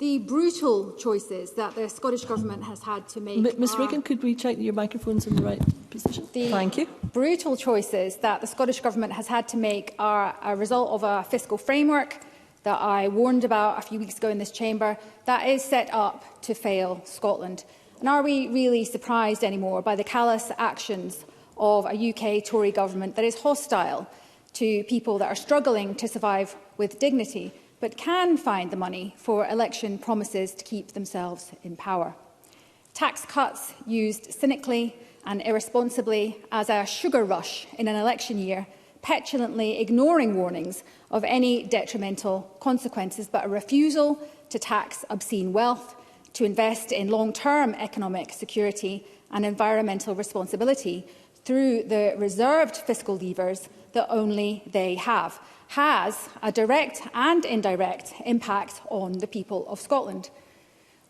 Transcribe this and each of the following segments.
The brutal choices that the Scottish Government has had to make Ms Regan, could we check that your microphone's in the right position? Thank you. Brutal choices that the Scottish Government has had to make are a result of a fiscal framework that I warned about a few weeks ago in this chamber that is set up to fail Scotland. And are we really surprised anymore by the callous actions of a UK Tory government that is hostile to people that are struggling to survive with dignity, but can find the money for election promises to keep themselves in power? Tax cuts used cynically and irresponsibly as a sugar rush in an election year, petulantly ignoring warnings of any detrimental consequences, but a refusal to tax obscene wealth, to invest in long-term economic security and environmental responsibility through the reserved fiscal levers that only they have, has a direct and indirect impact on the people of Scotland.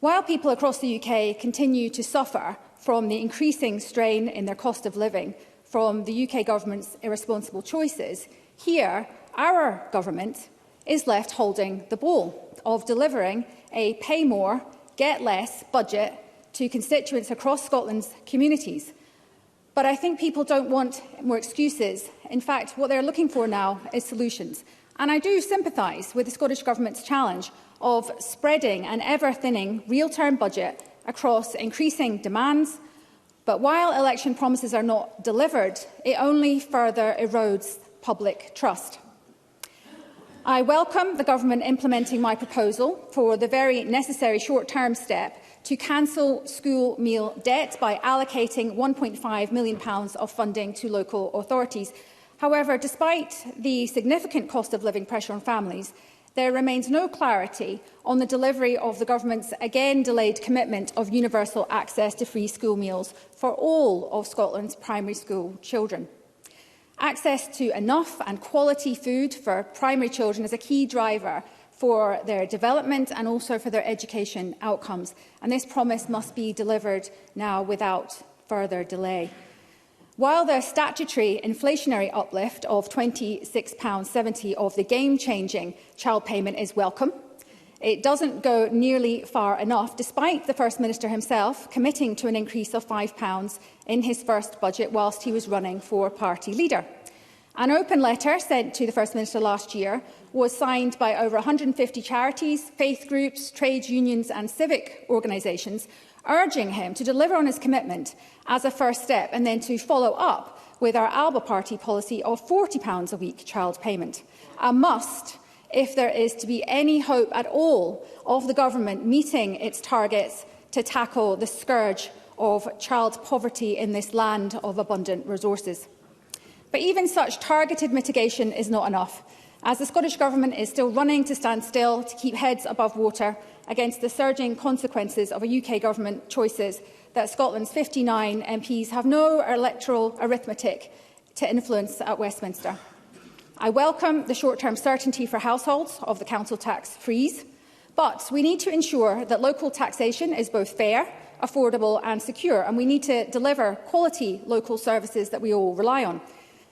While people across the UK continue to suffer from the increasing strain in their cost of living from the UK Government's irresponsible choices, here our government is left holding the ball of delivering a pay more, get less budget to constituents across Scotland's communities. But I think people don't want more excuses. In fact, what they're looking for now is solutions. And I do sympathise with the Scottish Government's challenge of spreading an ever-thinning real-term budget across increasing demands. But while election promises are not delivered, it only further erodes public trust. I welcome the Government implementing my proposal for the very necessary short-term step to cancel school meal debt by allocating £1.5 million of funding to local authorities. However, despite the significant cost of living pressure on families, there remains no clarity on the delivery of the Government's again delayed commitment of universal access to free school meals for all of Scotland's primary school children. Access to enough and quality food for primary children is a key driver for their development and also for their education outcomes, and this promise must be delivered now without further delay. While the statutory inflationary uplift of £26.70 of the game-changing child payment is welcome, it doesn't go nearly far enough, despite the First Minister himself committing to an increase of £5 in his first budget whilst he was running for party leader. An open letter sent to the First Minister last year was signed by over 150 charities, faith groups, trade unions and civic organisations, urging him to deliver on his commitment as a first step and then to follow up with our Alba party policy of £40 a week child payment. A must if there is to be any hope at all of the Government meeting its targets to tackle the scourge of child poverty in this land of abundant resources. But even such targeted mitigation is not enough, as the Scottish Government is still running to stand still to keep heads above water against the surging consequences of a UK Government choices that Scotland's 59 MPs have no electoral arithmetic to influence at Westminster. I welcome the short-term certainty for households of the council tax freeze, but we need to ensure that local taxation is both fair, affordable and secure, and we need to deliver quality local services that we all rely on.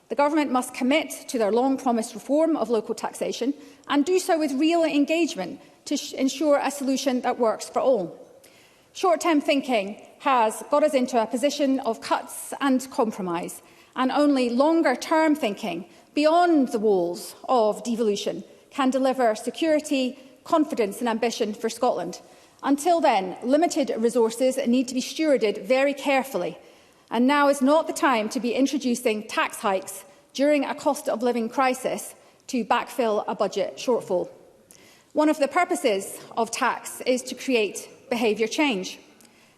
The Government must commit to their long-promised reform of local taxation and do so with real engagement to ensure a solution that works for all. Short-term thinking has got us into a position of cuts and compromise, and only longer-term thinking beyond the walls of devolution can deliver security, confidence and ambition for Scotland. Until then, limited resources need to be stewarded very carefully, and now is not the time to be introducing tax hikes during a cost of living crisis to backfill a budget shortfall. One of the purposes of tax is to create behaviour change,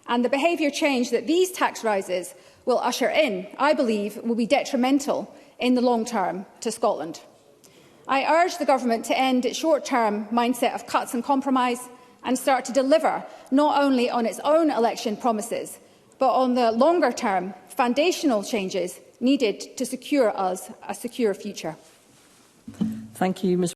and the behaviour change that these tax rises will usher in, I believe, will be detrimental in the long term to Scotland. I urge the Government to end its short-term mindset of cuts and compromise and start to deliver not only on its own election promises, but on the longer-term foundational changes needed to secure us a secure future. Thank you, Ms.